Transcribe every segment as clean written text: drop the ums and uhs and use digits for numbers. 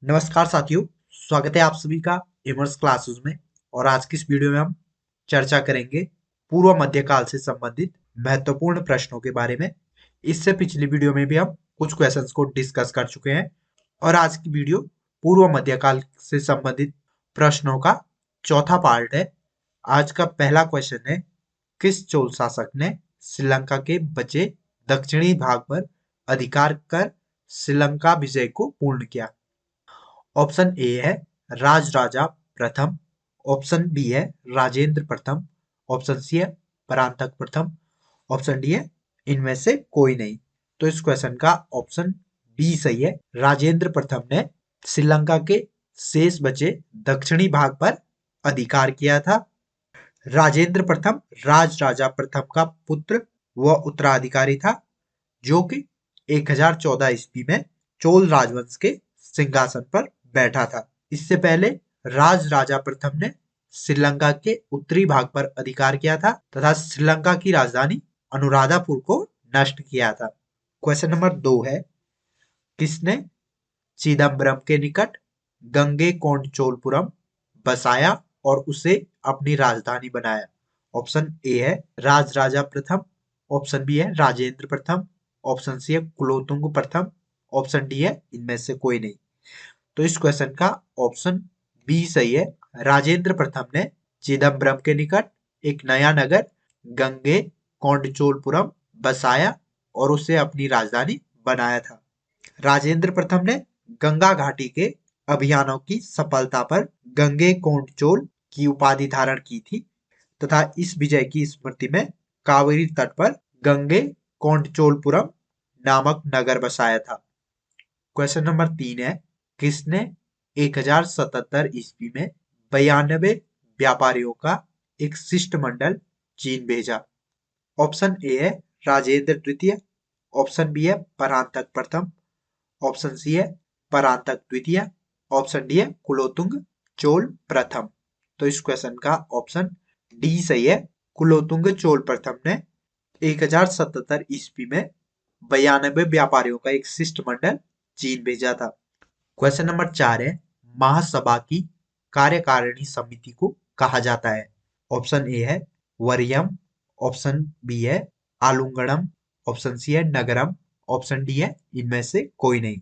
नमस्कार साथियों, स्वागत है आप सभी का इमर्स क्लासेस में। और आज की इस वीडियो में हम चर्चा करेंगे पूर्व मध्यकाल से संबंधित महत्वपूर्ण प्रश्नों के बारे में। इससे पिछली वीडियो में भी हम कुछ क्वेश्चंस को डिस्कस कर चुके हैं और आज की वीडियो पूर्व मध्यकाल से संबंधित प्रश्नों का चौथा पार्ट है। आज का पहला क्वेश्चन है, किस चोल शासक ने श्रीलंका के बचे दक्षिणी भाग पर अधिकार कर श्रीलंका विजय को पूर्ण किया? ऑप्शन ए है राजराजा प्रथम, ऑप्शन बी है राजेंद्र प्रथम, ऑप्शन सी है परांतक प्रथम, ऑप्शन डी है इनमें से कोई नहीं। तो इस क्वेश्चन का ऑप्शन बी सही है। राजेंद्र प्रथम ने श्रीलंका के शेष बचे दक्षिणी भाग पर अधिकार किया था। राजेंद्र प्रथम राजराजा प्रथम का पुत्र व उत्तराधिकारी था, जो कि 1014 ईस्वी में चोल राजवंश के सिंहासन पर बैठा था। इससे पहले राजराजा प्रथम ने श्रीलंका के उत्तरी भाग पर अधिकार किया था तथा श्रीलंका की राजधानी अनुराधापुर को नष्ट किया था। क्वेश्चन नंबर 2 है, किसने चिदम्बरम के निकट गंगेकोंडचोलपुरम बसाया और उसे अपनी राजधानी बनाया? ऑप्शन ए है राजराजा प्रथम, ऑप्शन बी है राजेंद्र प्रथम, ऑप्शन सी है कुलोतुंग प्रथम, ऑप्शन डी है इनमें से कोई नहीं। तो इस क्वेश्चन का ऑप्शन बी सही है। राजेंद्र प्रथम ने चिदम्बरम के निकट एक नया नगर गंगे कोंडचोलपुरम बसाया और उसे अपनी राजधानी बनाया था। राजेंद्र प्रथम ने गंगा घाटी के अभियानों की सफलता पर गंगे कोंडचोल की उपाधि धारण की थी तथा इस विजय की स्मृति में कावेरी तट पर गंगे कोंडचोलपुरम नामक नगर बसाया था। क्वेश्चन नंबर 3 है, किसने 1077 ईस्वी में 92 व्यापारियों का एक शिष्टमंडल चीन भेजा? ऑप्शन ए है राजेंद्र द्वितीय, ऑप्शन बी है परांतक प्रथम, ऑप्शन सी है परांतक द्वितीय, ऑप्शन डी है कुलोतुंग चोल प्रथम। तो इस क्वेश्चन का ऑप्शन डी सही है। कुलोतुंग चोल प्रथम ने 1077 ईस्वी में 92 व्यापारियों का एक शिष्टमंडल चीन भेजा था। क्वेश्चन नंबर 4 है, महासभा की कार्यकारिणी समिति को कहा जाता है? ऑप्शन ए है वरियम, ऑप्शन बी है आलुंगड़म, ऑप्शन सी है नगरम, ऑप्शन डी है इनमें से कोई नहीं।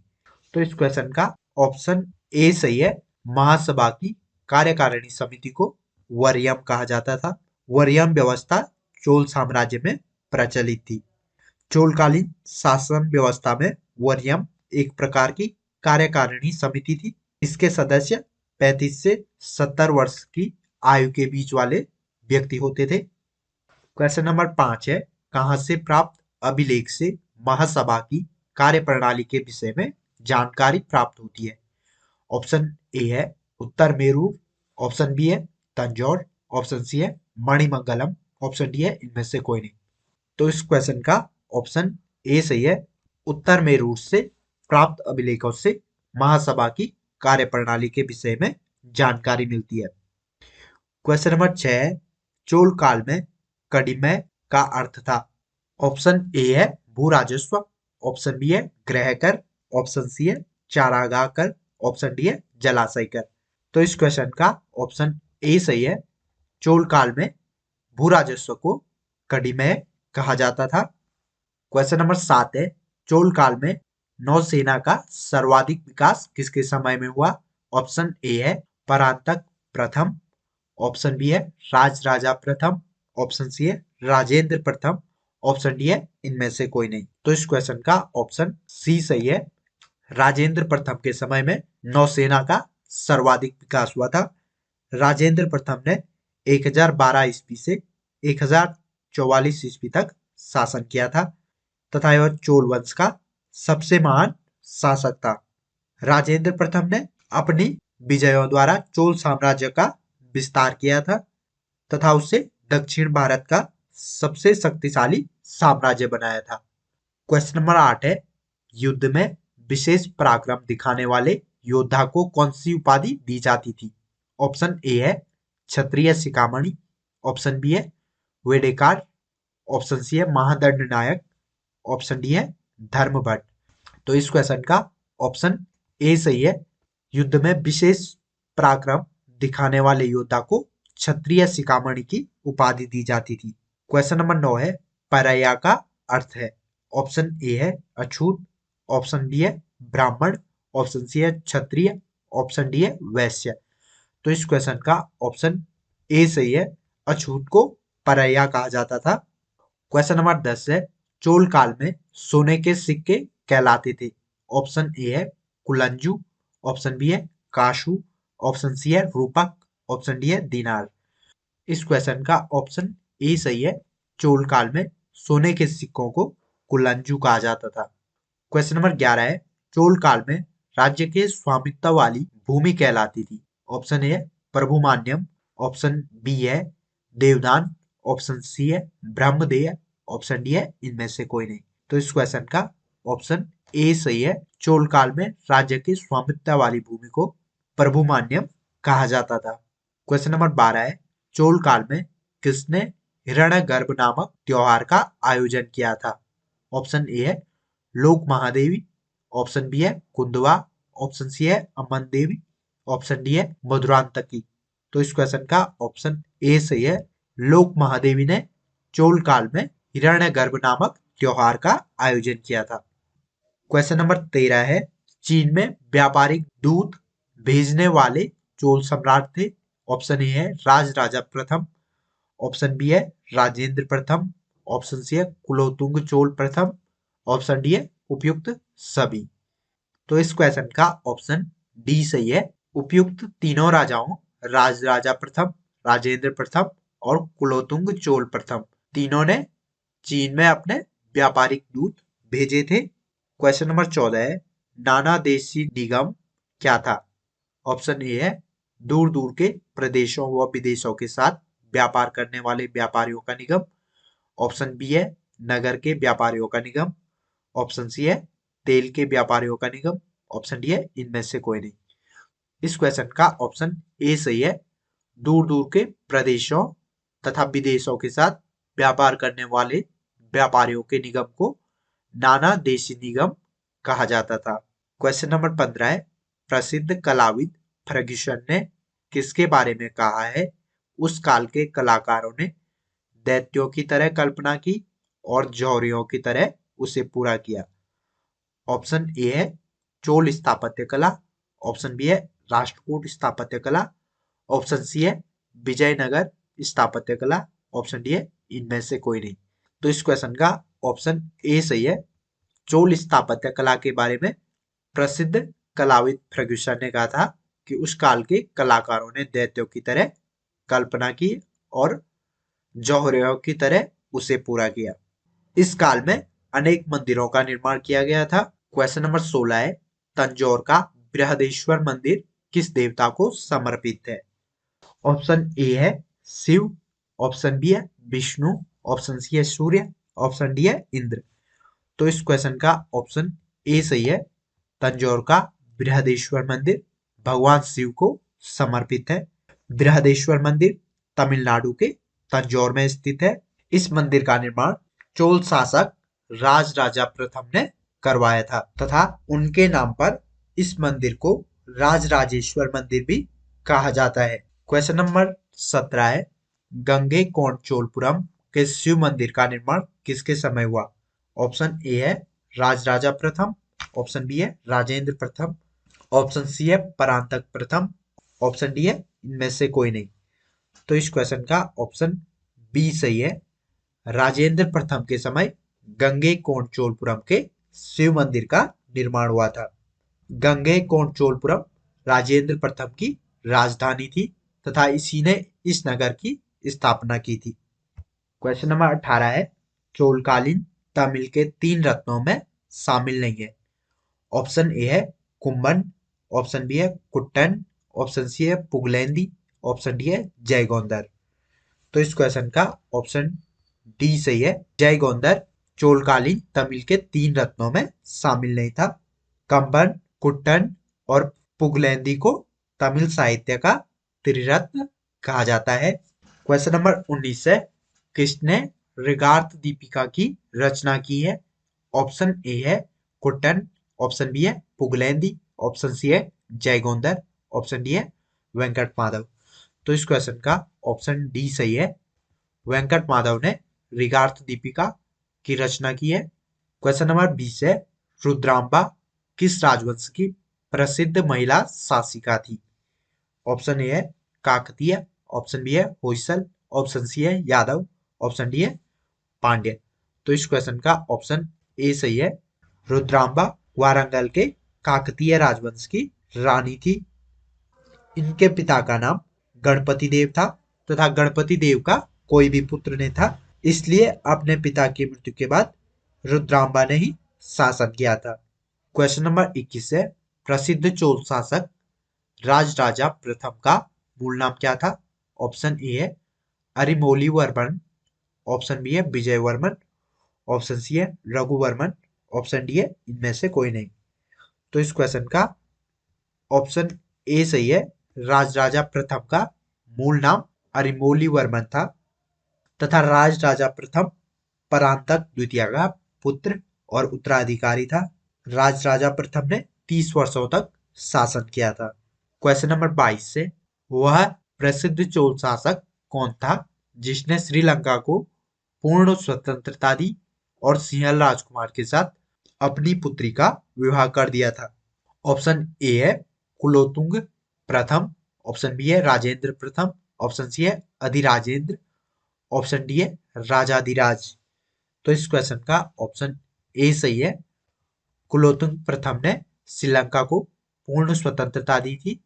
तो इस क्वेश्चन का ऑप्शन ए सही है। महासभा की कार्यकारिणी समिति को वरियम कहा जाता था। वरियम व्यवस्था चोल साम्राज्य में प्रचलित थी। चोलकालीन शासन व्यवस्था में वरियम एक प्रकार की कार्यकारिणी समिति थी। इसके सदस्य 35 से 70 वर्ष की आयु के बीच वाले व्यक्ति होते थे। क्वेश्चन नंबर 5 है, कहां से प्राप्त अभिलेख से महासभा की कार्यप्रणाली के विषय में जानकारी प्राप्त होती है? ऑप्शन ए है उत्तर मेरूर, ऑप्शन बी है तंजौर, ऑप्शन सी है मणिमंगलम, ऑप्शन डी है इनमें से कोई नहीं। तो इस क्वेश्चन का ऑप्शन ए सही है। उत्तर मेरूर से प्राप्त अभिलेखों से महासभा की कार्यप्रणाली के विषय में जानकारी मिलती है। क्वेश्चन नंबर 6, चोल काल में कडिमय का अर्थ था? ऑप्शन ए है भू राजस्व, ऑप्शन बी है गृह कर, ऑप्शन सी है चारागाह कर, ऑप्शन डी है जलाशय कर। तो इस क्वेश्चन का ऑप्शन ए सही है। चोल काल में भू राजस्व को कडिमय कहा जाता था। क्वेश्चन नंबर 7 है, चोल काल में नौसेना का सर्वाधिक विकास किसके समय में हुआ? ऑप्शन ए है परांतक प्रथम, ऑप्शन बी है राजराजा प्रथम, ऑप्शन सी है राजेंद्र प्रथम, ऑप्शन डी है इनमें से कोई नहीं। तो इस क्वेश्चन का ऑप्शन सी सही है। राजेंद्र प्रथम के समय में नौसेना का सर्वाधिक विकास हुआ था। राजेंद्र प्रथम ने 1012 ईस्वी से 1044 ईस्वी तक शासन किया था तथा यह चोल वंश का सबसे महान शासक था। राजेंद्र प्रथम ने अपनी विजयों द्वारा चोल साम्राज्य का विस्तार किया था तथा उसे दक्षिण भारत का सबसे शक्तिशाली साम्राज्य बनाया था। क्वेश्चन नंबर 8 है, युद्ध में विशेष पराक्रम दिखाने वाले योद्धा को कौन सी उपाधि दी जाती थी? ऑप्शन ए है क्षत्रिय शिखामणि, ऑप्शन बी है वेडेकार, ऑप्शन सी है महादंड नायक, ऑप्शन डी है धर्मभट। तो इस क्वेश्चन का ऑप्शन ए सही है। युद्ध में विशेष पराक्रम दिखाने वाले योद्धा को क्षत्रिय शिखामणि की उपाधि दी जाती थी। क्वेश्चन नंबर 9 है परया का अर्थ है। ऑप्शन ए है अछूत, ऑप्शन बी है ब्राह्मण, ऑप्शन सी है क्षत्रिय, ऑप्शन डी है वैश्य। तो इस क्वेश्चन का ऑप्शन ए सही है, अछूत को परया कहा जाता था। क्वेश्चन नंबर 10 है चोल काल में सोने के सिक्के कहलाते थे। ऑप्शन ए है कुलंजू, ऑप्शन बी है काशू, ऑप्शन सी है रूपक, ऑप्शन डी है दिनार। इस क्वेश्चन का ऑप्शन ए सही है, चोल काल में सोने के सिक्कों को कुलंजू कहा जाता था। क्वेश्चन नंबर 11 है चोल काल में राज्य के स्वामित्व वाली भूमि कहलाती थी। ऑप्शन ए है प्रभुमान्यम, ऑप्शन बी है देवदान, ऑप्शन सी है ब्रह्मदेय, ऑप्शन डी है इनमें से कोई नहीं। तो इस क्वेश्चन का ऑप्शन ए सही है, चोल काल में राज्य की स्वामित्व वाली भूमि को प्रभुमान्यम कहा जाता था। क्वेश्चन नंबर 12 है चोल काल में किसने हिरण्यगर्भ नामक त्योहार का आयोजन किया था। ऑप्शन ए है लोक महादेवी, ऑप्शन बी है कुंदवा, ऑप्शन सी है अमन देवी, ऑप्शन डी है मधुरांतकी। तो इस क्वेश्चन का ऑप्शन ए सही है, लोक महादेवी ने चोल काल में हिरण्यगर्भ नामक त्योहार का आयोजन किया था। क्वेश्चन नंबर 13 है चीन में व्यापारिक दूत भेजने वाले चोल सम्राट थे। ऑप्शन ए है राज राजा प्रथम, ऑप्शन बी है राजेंद्र प्रथम, ऑप्शन सी है कुलोतुंग चोल प्रथम, ऑप्शन डी है उपयुक्त सभी। तो इस क्वेश्चन का ऑप्शन डी सही है, उपयुक्त तीनों राजाओं राज राजा प्रथम, राजेंद्र प्रथम और कुलोतुंग चोल प्रथम तीनों ने चीन में अपने व्यापारिक दूत भेजे थे। क्वेश्चन नंबर 14 है नाना देशी निगम क्या था। ऑप्शन ए है दूर दूर के प्रदेशों व विदेशों के साथ व्यापार करने वाले व्यापारियों का निगम, ऑप्शन बी है नगर के व्यापारियों का निगम, ऑप्शन सी है तेल के व्यापारियों का निगम, ऑप्शन डी है इनमें से कोई नहीं। इस क्वेश्चन का ऑप्शन ए सही है, दूर दूर के प्रदेशों तथा विदेशों के साथ व्यापार करने वाले व्यापारियों के निगम को नाना देशी निगम कहा जाता था। क्वेश्चन नंबर 15 है प्रसिद्ध कलाविद फर्ग्यूसन ने किसके बारे में कहा है उस काल के कलाकारों ने दैत्यों की तरह कल्पना की और जौहरियों की तरह उसे पूरा किया। ऑप्शन ए है चोल स्थापत्य कला, ऑप्शन बी है राष्ट्रकूट स्थापत्य कला, ऑप्शन सी है विजयनगर स्थापत्य कला, ऑप्शन डी है इनमें से कोई नहीं। तो इस क्वेश्चन का ऑप्शन ए सही है, चोल स्थापत्य कला के बारे में प्रसिद्ध कलाविद फर्ग्यूसन ने कहा था कि उस काल के कलाकारों ने दैत्यों की तरह कल्पना की और जौहरियों की तरह उसे पूरा किया। इस काल में अनेक मंदिरों का निर्माण किया गया था। क्वेश्चन नंबर 16 है तंजौर का बृहदेश्वर मंदिर किस देवता को समर्पित है। ऑप्शन ए है शिव, ऑप्शन बी है विष्णु, ऑप्शन सी है सूर्य, ऑप्शन डी है इंद्र। तो इस क्वेश्चन का ऑप्शन ए सही है, तंजौर का बृहदेश्वर मंदिर भगवान शिव को समर्पित है। बृहदेश्वर मंदिर तमिलनाडु के तंजौर में स्थित है। इस मंदिर का निर्माण चोल शासक राज राजा प्रथम ने करवाया था तथा उनके नाम पर इस मंदिर को राजराजेश्वर मंदिर भी कहा जाता है। क्वेश्चन नंबर 17 है गंगे कोंड चोलपुरम के शिव मंदिर का निर्माण किसके समय हुआ। ऑप्शन ए है राजराजा प्रथम, ऑप्शन बी है राजेंद्र प्रथम, ऑप्शन सी है परांतक प्रथम, ऑप्शन डी है इनमें से कोई नहीं। तो इस क्वेश्चन का ऑप्शन बी सही है, राजेंद्र प्रथम के समय गंगे कोंड चोलपुरम के शिव मंदिर का निर्माण हुआ था। गंगे कोंड चोलपुरम राजेंद्र प्रथम की राजधानी थी तथा इसी ने इस नगर की स्थापना की थी। क्वेश्चन नंबर 18 है चोलकालीन तमिल के 3 रत्नों में शामिल नहीं है। ऑप्शन ए है कुंभन, ऑप्शन बी है कुट्टन, ऑप्शन सी है पुगलेंदी, ऑप्शन डी है जयगोंदर। तो इस क्वेश्चन का ऑप्शन डी सही है, जयगोंदर चोलकालीन तमिल के 3 रत्नों में शामिल नहीं था। कंबन, कुट्टन और पुगलेंदी को तमिल साहित्य का त्रिरत्न कहा जाता है। क्वेश्चन नंबर 19 है किसने ऋगार्थ दीपिका की रचना की है। ऑप्शन ए है कुट्टन, ऑप्शन बी है पुगलेंदी, ऑप्शन सी है जयगोंदर, ऑप्शन डी है वेंकट माधव। तो इस क्वेश्चन का ऑप्शन डी सही है, वेंकट माधव ने ऋगार्थ दीपिका की रचना की है। क्वेश्चन नंबर 20 है, रुद्रांबा किस राजवंश की प्रसिद्ध महिला शासिका थी? ऑप्शन ए है काकतीय, ऑप्शन बी है होयसल, ऑप्शन सी है यादव, ऑप्शन डी है पांड्य। तो इस क्वेश्चन का ऑप्शन ए सही है, रुद्रांबा वारंगल के काकतीय राजवंश की रानी थी। इनके पिता का नाम गणपति देव था तथा गणपति देव का कोई भी पुत्र नहीं था, इसलिए अपने पिता की मृत्यु के बाद रुद्रांबा ने ही शासन किया था। क्वेश्चन नंबर 21 है, प्रसिद्ध चोल शासक राजराजा प्रथम का मूल नाम क्या था? ऑप्शन ए है अरिमोली वर्मन, ऑप्शन बी है विजय वर्मन, ऑप्शन सी है रघुवर्मन, ऑप्शन डी है इनमें से कोई नहीं। तो इस क्वेश्चन का ऑप्शन ए सही है, राजराजा प्रथम का मूल नाम अरिमोली वर्मन था तथा राजराजा प्रथम परांतक द्वितीय का पुत्र और उत्तराधिकारी था। राजराजा प्रथम ने 30 वर्षों तक शासन किया था। क्वेश्चन नंबर 22 से, वह प्रसिद्ध चोल शासक कौन था जिसने श्रीलंका को पूर्ण स्वतंत्रता दी और सिंहल राजकुमार के साथ अपनी पुत्री का विवाह कर दिया था? ऑप्शन ए है कुलोतुंग प्रथम, ऑप्शन बी है राजेंद्र प्रथम, ऑप्शन सी है अधिराजेंद्र, ऑप्शन डी है राजाधिराज। तो इस क्वेश्चन का ऑप्शन ए सही है, कुलोतुंग प्रथम ने श्रीलंका को पूर्ण स्वतंत्रता दी थी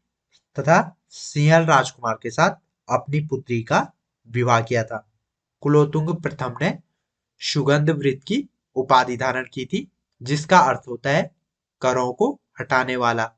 तथा सिंहल राजकुमार के साथ अपनी पुत्री का विवाह किया था। कुलोतुंग प्रथम ने सुगंध वृत्त की उपाधि धारण की थी, जिसका अर्थ होता है करों को हटाने वाला।